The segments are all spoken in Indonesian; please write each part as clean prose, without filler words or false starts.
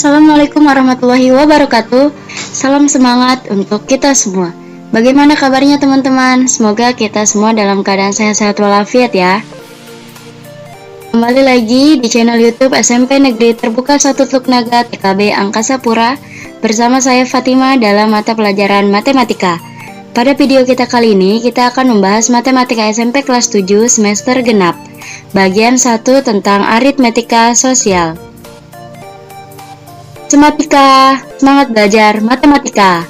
Assalamualaikum warahmatullahi wabarakatuh. Salam semangat untuk kita semua. Bagaimana kabarnya teman-teman? Semoga kita semua dalam keadaan sehat-sehat walafiat ya. Kembali lagi di channel YouTube SMP Negeri Terbuka 1 Teluk Naga TKB Angkasa Pura bersama saya Fatima dalam mata pelajaran matematika. Pada video kita kali ini kita akan membahas matematika SMP kelas 7 semester genap bagian 1 tentang aritmetika sosial. Sematika, semangat belajar matematika.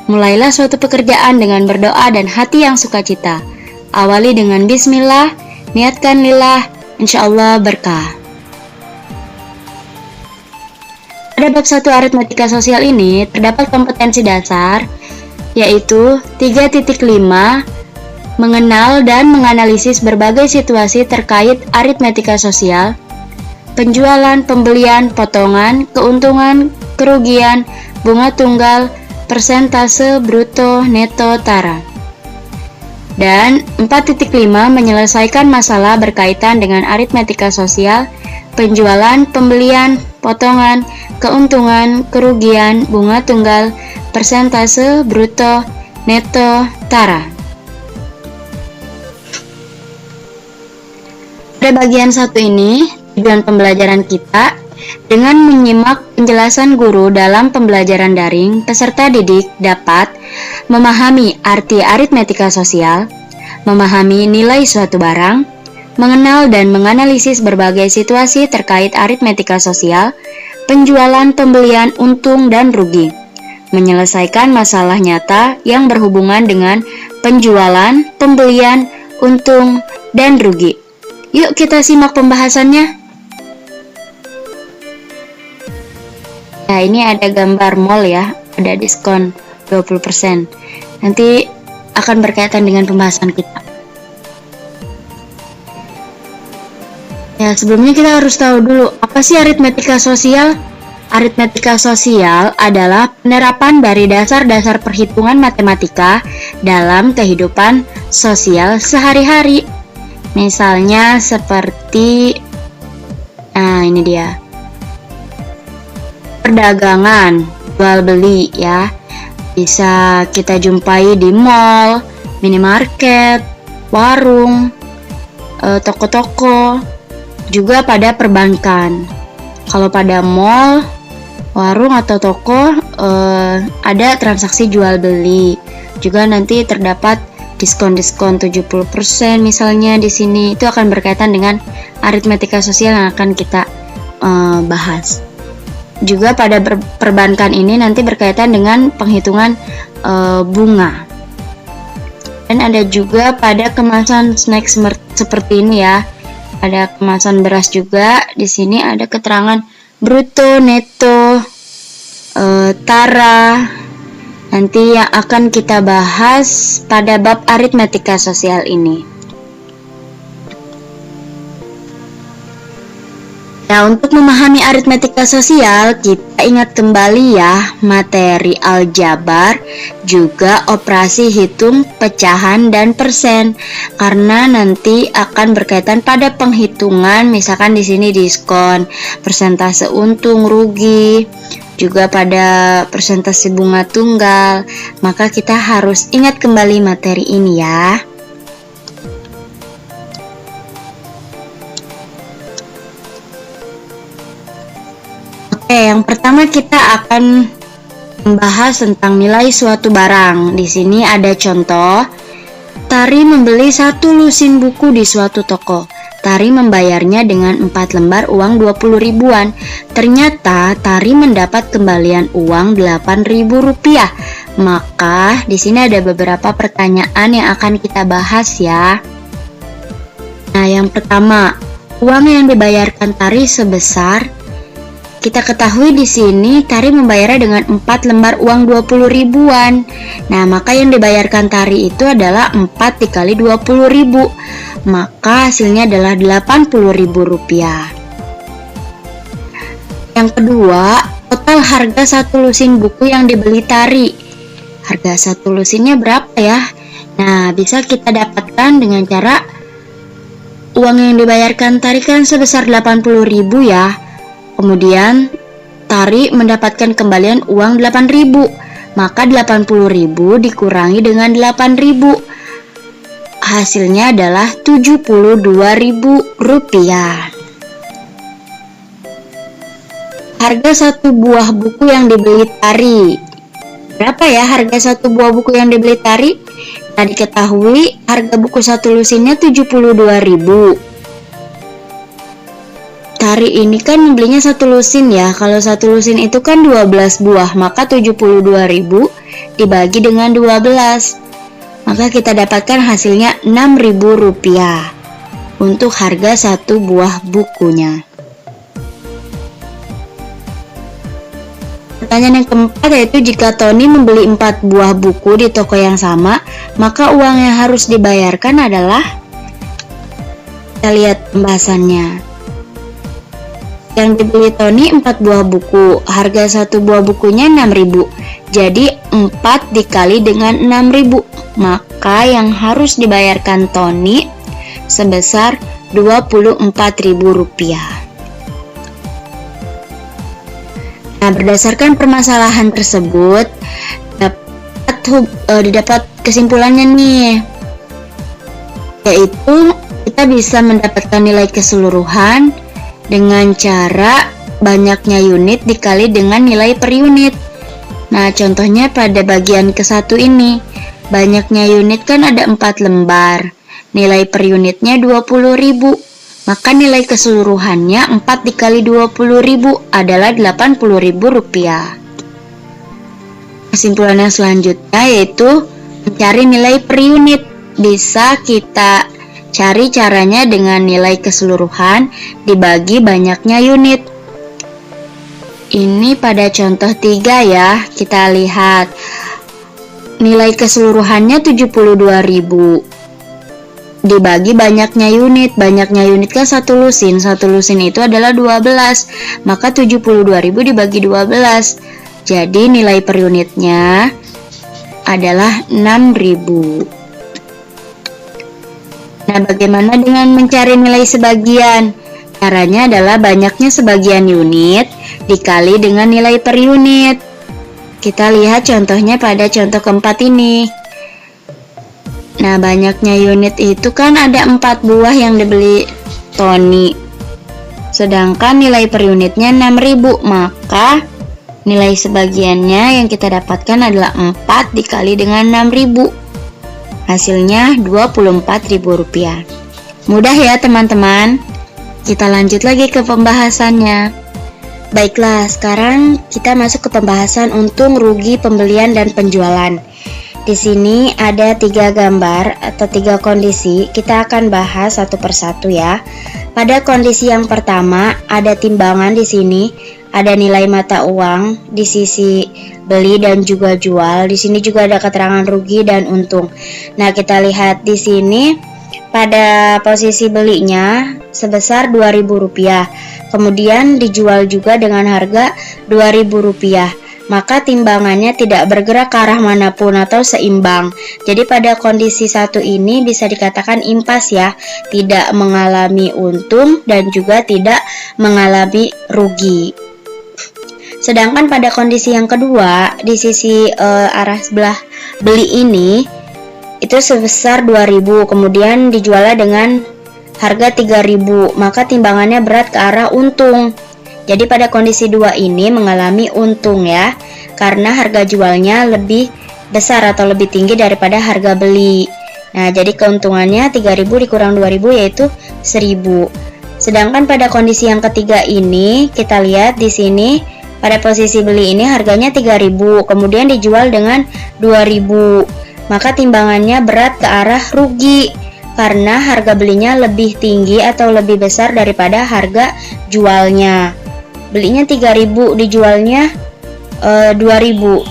Mulailah suatu pekerjaan dengan berdoa dan hati yang sukacita. Awali dengan bismillah, niatkan lillah, insya Allah berkah. Pada bab 1 aritmetika sosial ini terdapat kompetensi dasar, yaitu 3.5 mengenal dan menganalisis berbagai situasi terkait aritmetika sosial, penjualan, pembelian, potongan, keuntungan, kerugian, bunga tunggal, persentase, bruto, neto, tara. Dan 4.5 menyelesaikan masalah berkaitan dengan aritmetika sosial, penjualan, pembelian, potongan, keuntungan, kerugian, bunga tunggal, persentase, bruto, neto, tara. Pada bagian 1 ini, tujuan pembelajaran kita dengan menyimak penjelasan guru dalam pembelajaran daring, peserta didik dapat memahami arti aritmetika sosial, memahami nilai suatu barang, mengenal dan menganalisis berbagai situasi terkait aritmetika sosial, penjualan, pembelian, untung dan rugi, menyelesaikan masalah nyata yang berhubungan dengan penjualan, pembelian, untung, dan rugi. Yuk kita simak pembahasannya. Nah, ini ada gambar mall ya, ada diskon 20%. Nanti akan berkaitan dengan pembahasan kita. Ya, sebelumnya kita harus tahu dulu, apa sih aritmetika sosial? Aritmetika sosial adalah penerapan dari dasar-dasar perhitungan matematika dalam kehidupan sosial sehari-hari. Misalnya seperti, nah ini dia, perdagangan, jual beli ya, bisa kita jumpai di mall, minimarket, warung, toko-toko, juga pada perbankan. Kalau pada mall, warung atau toko ada transaksi jual beli, juga nanti terdapat diskon 70% misalnya di sini. Itu akan berkaitan dengan aritmetika sosial yang akan kita bahas. Juga pada perbankan ini nanti berkaitan dengan penghitungan bunga. Dan ada juga pada kemasan snack seperti ini ya. Ada kemasan beras juga. Di sini ada keterangan bruto, neto, tara. Nanti yang akan kita bahas pada bab aritmetika sosial ini. Nah, untuk memahami aritmetika sosial, kita ingat kembali ya materi aljabar, juga operasi hitung, pecahan, dan persen. Karena nanti akan berkaitan pada penghitungan, misalkan di sini diskon, persentase untung, rugi, juga pada persentase bunga tunggal. Maka kita harus ingat kembali materi ini ya. Oke, yang pertama kita akan membahas tentang nilai suatu barang. Di sini ada contoh. Tari membeli 1 lusin buku di suatu toko. Tari membayarnya dengan 4 lembar uang 20 ribuan. Ternyata Tari mendapat kembalian uang 8.000 rupiah. Maka di sini ada beberapa pertanyaan yang akan kita bahas ya. Nah, yang pertama, uang yang dibayarkan Tari sebesar, kita ketahui di sini Tari membayarnya dengan 4 lembar uang 20 ribuan. Nah, maka yang dibayarkan Tari itu adalah 4 dikali 20 ribu. Maka hasilnya adalah 80 ribu rupiah. Yang kedua, total harga 1 lusin buku yang dibeli Tari. Harga 1 lusinnya berapa ya? Nah, bisa kita dapatkan dengan cara uang yang dibayarkan Tari kan sebesar 80 ribu ya. Kemudian Tari mendapatkan kembalian uang 8.000. Maka 80.000 dikurangi dengan 8.000. Hasilnya adalah 72.000 rupiah. Harga satu buah buku yang dibeli Tari. Berapa ya harga satu buah buku yang dibeli Tari? Nah, diketahui harga buku satu lusinnya 72.000. Tari ini kan membelinya satu lusin ya. Kalau satu lusin itu kan 12 buah, maka 72.000 dibagi dengan 12. Maka kita dapatkan hasilnya 6.000 rupiah untuk harga satu buah bukunya. Pertanyaan yang keempat yaitu jika Tony membeli 4 buah buku di toko yang sama, maka uang yang harus dibayarkan adalah, kita lihat pembahasannya. Yang dibeli Tony 4 buah buku, harga satu buah bukunya 6.000. Jadi 4 dikali dengan 6.000, maka yang harus dibayarkan Tony sebesar 24.000 rupiah. Nah, berdasarkan permasalahan tersebut didapat kesimpulannya nih, yaitu kita bisa mendapatkan nilai keseluruhan dengan cara banyaknya unit dikali dengan nilai per unit. Nah, contohnya pada bagian ke-1 ini, banyaknya unit kan ada 4 lembar, nilai per unitnya 20.000. Maka nilai keseluruhannya 4 dikali 20.000 adalah 80.000 rupiah. Kesimpulan yang selanjutnya yaitu mencari nilai per unit. Bisa kita cari caranya dengan nilai keseluruhan dibagi banyaknya unit. Ini pada contoh 3 ya, kita lihat nilai keseluruhannya 72.000 dibagi banyaknya unit kan satu lusin itu adalah 12, maka 72.000 dibagi 12, jadi nilai per unitnya adalah 6.000. Nah, bagaimana dengan mencari nilai sebagian? Caranya adalah banyaknya sebagian unit dikali dengan nilai per unit. Kita lihat contohnya pada contoh keempat ini. Nah, banyaknya unit itu kan ada 4 buah yang dibeli Tony, sedangkan nilai per unitnya 6.000, maka nilai sebagiannya yang kita dapatkan adalah 4 dikali dengan 6.000, hasilnya 24.000 rupiah. Mudah ya teman-teman. Kita lanjut lagi ke pembahasannya. Baiklah, sekarang kita masuk ke pembahasan untung rugi pembelian dan penjualan. Di sini ada 3 gambar atau 3 kondisi, kita akan bahas satu persatu ya. Pada kondisi yang pertama ada timbangan di sini, ada nilai mata uang di sisi beli dan juga jual. Di sini juga ada keterangan rugi dan untung. Nah, kita lihat di sini pada posisi belinya sebesar 2.000 rupiah. Kemudian dijual juga dengan harga 2.000 rupiah. Maka timbangannya tidak bergerak ke arah manapun atau seimbang. Jadi pada kondisi satu ini bisa dikatakan impas ya, tidak mengalami untung dan juga tidak mengalami rugi. Sedangkan pada kondisi yang kedua, di sisi arah sebelah beli ini itu sebesar 2.000, kemudian dijual dengan harga 3.000, maka timbangannya berat ke arah untung. Jadi pada kondisi 2 ini mengalami untung ya, karena harga jualnya lebih besar atau lebih tinggi daripada harga beli. Nah, jadi keuntungannya 3.000 dikurang 2.000 yaitu 1.000. Sedangkan pada kondisi yang ketiga ini, kita lihat di sini pada posisi beli ini harganya 3.000, kemudian dijual dengan 2.000. Maka timbangannya berat ke arah rugi karena harga belinya lebih tinggi atau lebih besar daripada harga jualnya. Belinya 3.000, dijualnya 2.000,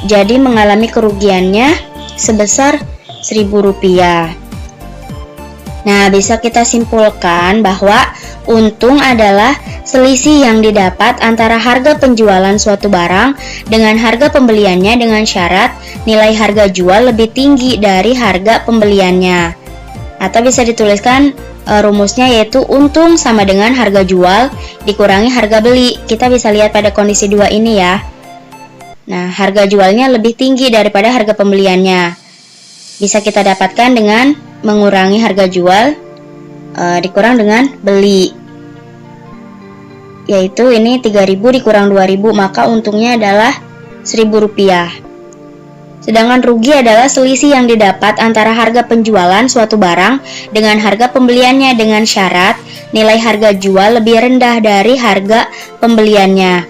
jadi mengalami kerugiannya sebesar 1.000 rupiah. Nah, bisa kita simpulkan bahwa untung adalah selisih yang didapat antara harga penjualan suatu barang dengan harga pembeliannya dengan syarat nilai harga jual lebih tinggi dari harga pembeliannya. Atau bisa dituliskan rumusnya yaitu untung sama dengan harga jual dikurangi harga beli. Kita bisa lihat pada kondisi 2 ini ya. Nah, harga jualnya lebih tinggi daripada harga pembeliannya. Bisa kita dapatkan dengan mengurangi harga jual dikurang dengan beli. Yaitu ini 3.000 dikurang 2.000, maka untungnya adalah Rp1.000. Sedangkan rugi adalah selisih yang didapat antara harga penjualan suatu barang dengan harga pembeliannya dengan syarat nilai harga jual lebih rendah dari harga pembeliannya.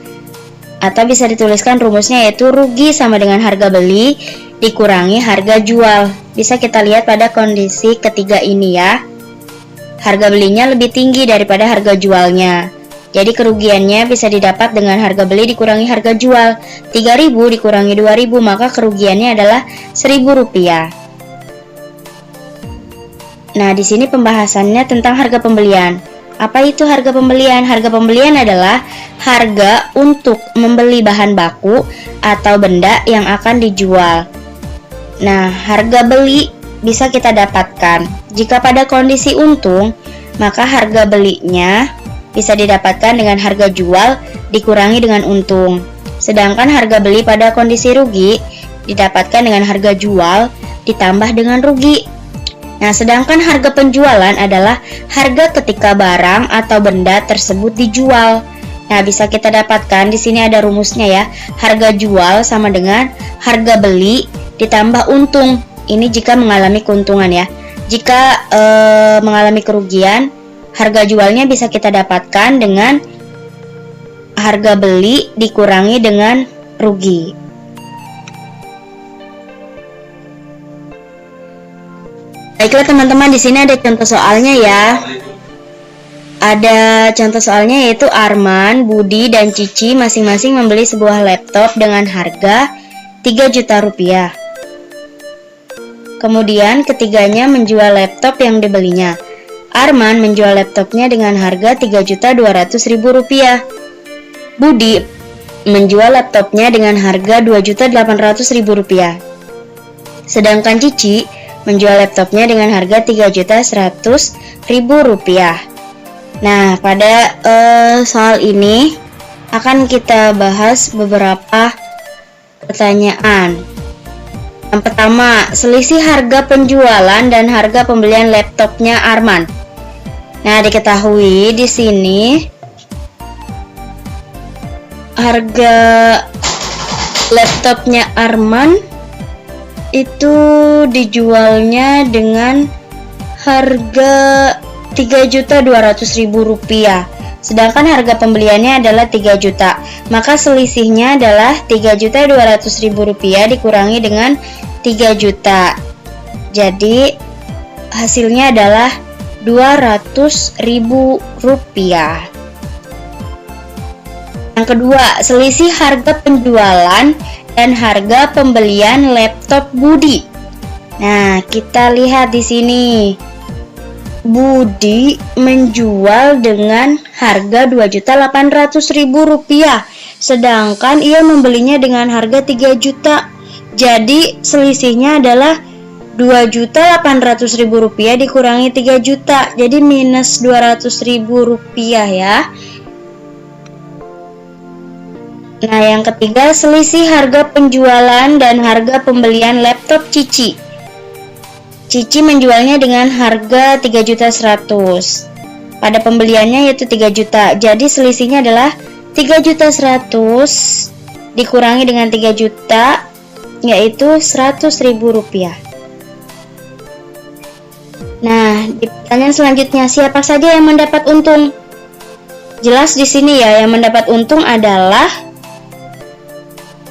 Atau bisa dituliskan rumusnya yaitu rugi sama dengan harga beli dikurangi harga jual. Bisa kita lihat pada kondisi ketiga ini ya. Harga belinya lebih tinggi daripada harga jualnya. Jadi kerugiannya bisa didapat dengan harga beli dikurangi harga jual. 3.000 dikurangi 2.000, maka kerugiannya adalah Rp1.000. Nah, di sini pembahasannya tentang harga pembelian. Apa itu harga pembelian? Harga pembelian adalah harga untuk membeli bahan baku atau benda yang akan dijual. Nah, harga beli bisa kita dapatkan. Jika pada kondisi untung, maka harga belinya bisa didapatkan dengan harga jual dikurangi dengan untung. Sedangkan harga beli pada kondisi rugi didapatkan dengan harga jual ditambah dengan rugi. Nah, sedangkan harga penjualan adalah harga ketika barang atau benda tersebut dijual. Nah, bisa kita dapatkan di sini ada rumusnya ya. Harga jual sama dengan harga beli ditambah untung. Ini jika mengalami keuntungan ya. Jika mengalami kerugian, harga jualnya bisa kita dapatkan dengan harga beli dikurangi dengan rugi. Baiklah teman-teman, di sini ada contoh soalnya ya. Ada contoh soalnya yaitu Arman, Budi, dan Cici masing-masing membeli sebuah laptop dengan harga 3 juta rupiah. Kemudian ketiganya menjual laptop yang dibelinya. Arman menjual laptopnya dengan harga Rp3.200.000. Budi menjual laptopnya dengan harga Rp2.800.000. Sedangkan Cici menjual laptopnya dengan harga Rp3.100.000. Nah, pada soal ini akan kita bahas beberapa pertanyaan. Yang pertama, selisih harga penjualan dan harga pembelian laptopnya Arman. Nah, diketahui di sini harga laptopnya Arman itu dijualnya dengan harga Rp3.200.000. Sedangkan harga pembeliannya adalah 3 juta. Maka selisihnya adalah Rp3.200.000 dikurangi dengan 3 juta. Jadi hasilnya adalah Rp200.000. Yang kedua, selisih harga penjualan dan harga pembelian laptop Budi. Nah, kita lihat di sini. Budi menjual dengan harga Rp2.800.000, sedangkan ia membelinya dengan harga 3 juta. Jadi selisihnya adalah Rp2.800.000 dikurangi 3 juta, jadi minus Rp200.000 ya. Nah, yang ketiga, selisih harga penjualan dan harga pembelian laptop Cici. Cici menjualnya dengan harga Rp3.100.000. Pada pembeliannya yaitu 3 juta. Jadi selisihnya adalah Rp3.100.000 dikurangi dengan 3 juta, yaitu Rp100.000. Nah, di pertanyaan selanjutnya, siapa saja yang mendapat untung? Jelas di sini ya, yang mendapat untung adalah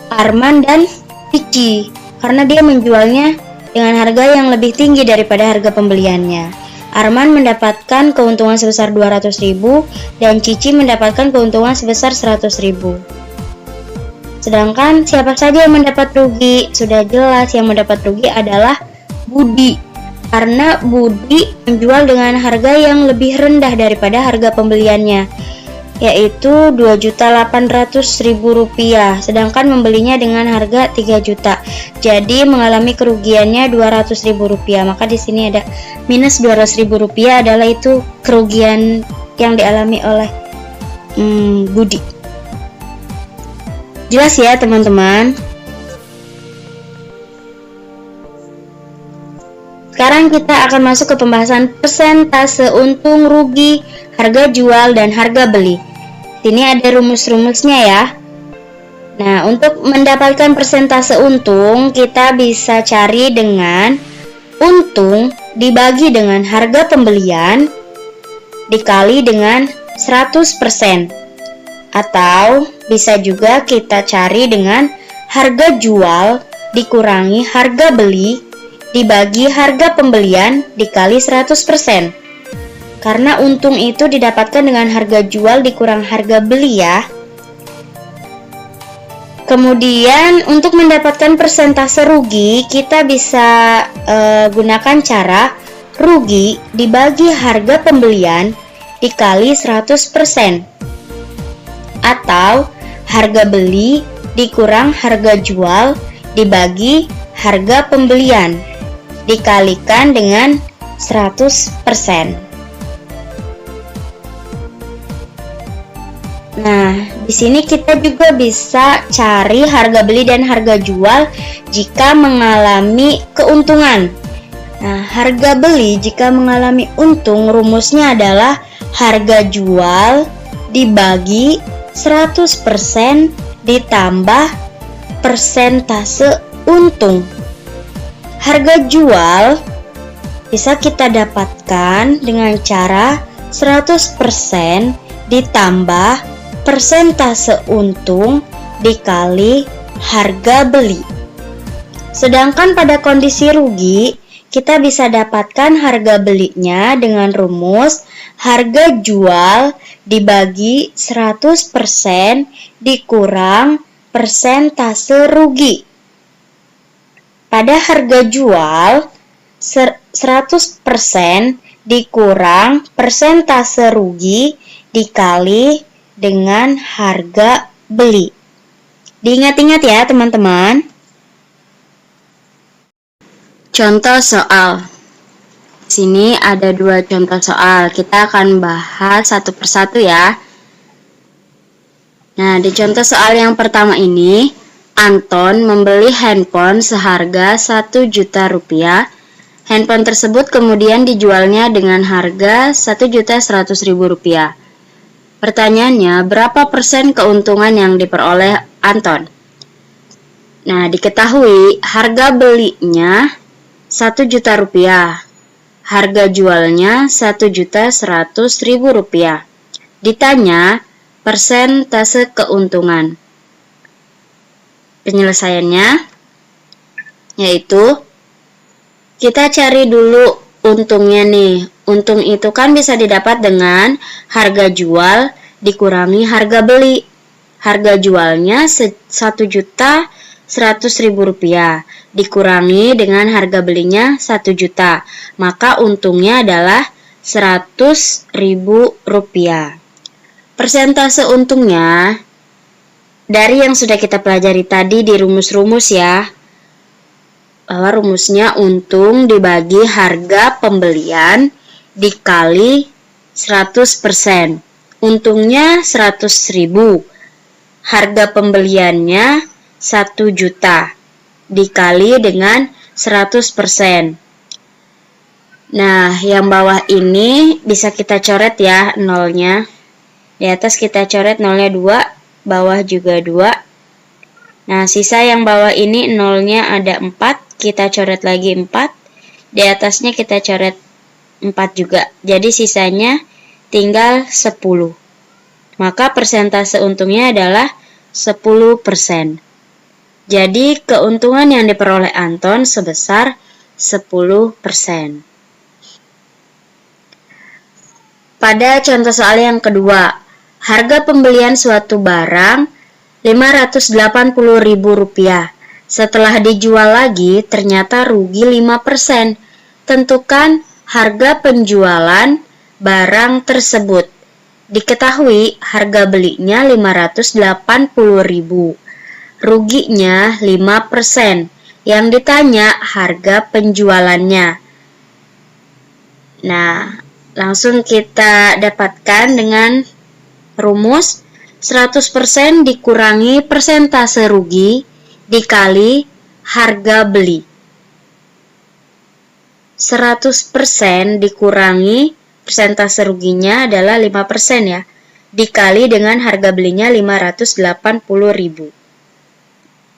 Arman dan Cici, karena dia menjualnya dengan harga yang lebih tinggi daripada harga pembeliannya. Arman mendapatkan keuntungan sebesar Rp200.000 dan Cici mendapatkan keuntungan sebesar Rp100.000. Sedangkan siapa saja yang mendapat rugi? Sudah jelas yang mendapat rugi adalah Budi, karena Budi menjual dengan harga yang lebih rendah daripada harga pembeliannya. yaitu Rp2.800.000, sedangkan membelinya dengan harga 3 juta. Jadi mengalami kerugiannya Rp200.000. Maka di sini ada minus Rp200.000 adalah itu kerugian yang dialami oleh Budi. Jelas ya teman-teman? Sekarang kita akan masuk ke pembahasan persentase untung, rugi, harga jual, dan harga beli. Sini ada rumus-rumusnya ya. Nah, untuk mendapatkan persentase untung, kita bisa cari dengan untung dibagi dengan harga pembelian dikali dengan 100%. Atau bisa juga kita cari dengan harga jual dikurangi harga beli dibagi harga pembelian dikali 100%. Karena untung itu didapatkan dengan harga jual dikurang harga beli ya. Kemudian untuk mendapatkan persentase rugi, kita bisa gunakan cara rugi dibagi harga pembelian dikali 100%. Atau harga beli dikurang harga jual dibagi harga pembelian dikalikan dengan 100%. Nah, di sini kita juga bisa cari harga beli dan harga jual jika mengalami keuntungan. Nah, harga beli jika mengalami untung, rumusnya adalah harga jual dibagi 100% ditambah persentase untung. Harga jual bisa kita dapatkan dengan cara 100% ditambah persentase untung dikali harga beli. Sedangkan pada kondisi rugi, kita bisa dapatkan harga belinya dengan rumus harga jual dibagi 100% dikurang persentase rugi. Pada harga jual 100% dikurang persentase rugi dikali dengan harga beli. Diingat-ingat ya teman-teman. Contoh soal. Sini ada 2 contoh soal. Kita akan bahas satu persatu ya. Nah, di contoh soal yang pertama ini, Anton membeli handphone seharga Rp1 juta. Handphone tersebut kemudian dijualnya dengan harga Rp1.100.000. Pertanyaannya, berapa persen keuntungan yang diperoleh Anton? Nah, diketahui harga belinya Rp1 juta. Harga jualnya Rp1.100.000. Ditanya persentase keuntungan. Penyelesaiannya yaitu kita cari dulu untungnya nih. Untung itu kan bisa didapat dengan harga jual dikurangi harga beli. Harga jualnya Rp1.100.000 dikurangi dengan harga belinya 1 juta. Maka untungnya adalah Rp100.000. Persentase untungnya dari yang sudah kita pelajari tadi di rumus-rumus ya, bahwa rumusnya untung dibagi harga pembelian dikali 100%. Untungnya 100.000. Harga pembeliannya 1 juta dikali dengan 100%. Nah, yang bawah ini bisa kita coret ya nolnya. Di atas kita coret nolnya 2, bawah juga 2. Nah, sisa yang bawah ini nolnya ada 4, kita coret lagi 4. Di atasnya kita coret 4 juga. Jadi sisanya tinggal 10. Maka persentase untungnya adalah 10%. Jadi keuntungan yang diperoleh Anton sebesar 10%. Pada contoh soal yang kedua, harga pembelian suatu barang Rp580.000. Setelah dijual lagi, ternyata rugi 5%. Tentukan harga penjualan barang tersebut. Diketahui harga belinya 580.000, ruginya 5%. Yang ditanya harga penjualannya. Nah, langsung kita dapatkan dengan rumus 100% dikurangi persentase rugi dikali harga beli. 100% dikurangi persentase ruginya adalah 5% ya, dikali dengan harga belinya 580.000.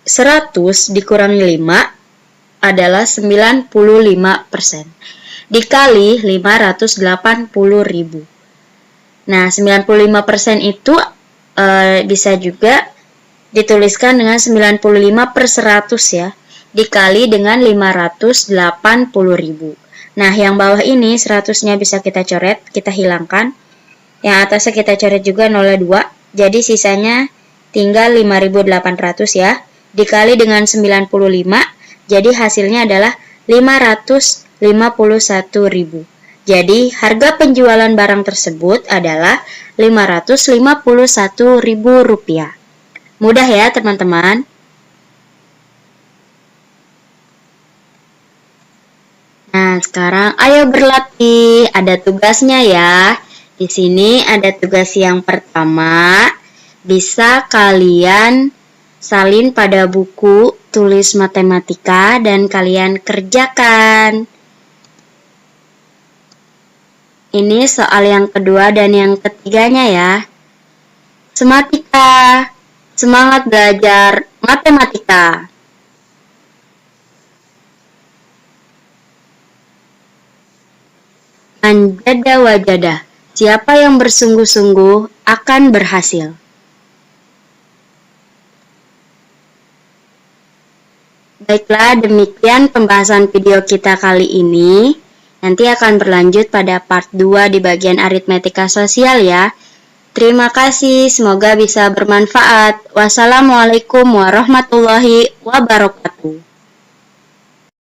100 dikurangi 5 adalah 95%, dikali 580.000. Nah, 95% itu bisa juga dituliskan dengan 95/100 ya, dikali dengan 580.000. Nah, yang bawah ini 100-nya bisa kita coret, kita hilangkan. Yang atasnya kita coret juga 0,2, jadi sisanya tinggal 5.800 ya, dikali dengan 95, jadi hasilnya adalah 551.000. Jadi, harga penjualan barang tersebut adalah Rp551.000. Mudah ya, teman-teman? Nah, sekarang ayo berlatih. Ada tugasnya ya. Di sini ada tugas yang pertama. Bisa kalian salin pada buku tulis matematika dan kalian kerjakan. Ini soal yang kedua dan yang ketiganya ya. Sematika, semangat belajar matematika. Anjada wajada, siapa yang bersungguh-sungguh akan berhasil. Baiklah, demikian pembahasan video kita kali ini. Nanti akan berlanjut pada part 2 di bagian aritmetika sosial ya. Terima kasih, semoga bisa bermanfaat. Wassalamualaikum warahmatullahi wabarakatuh.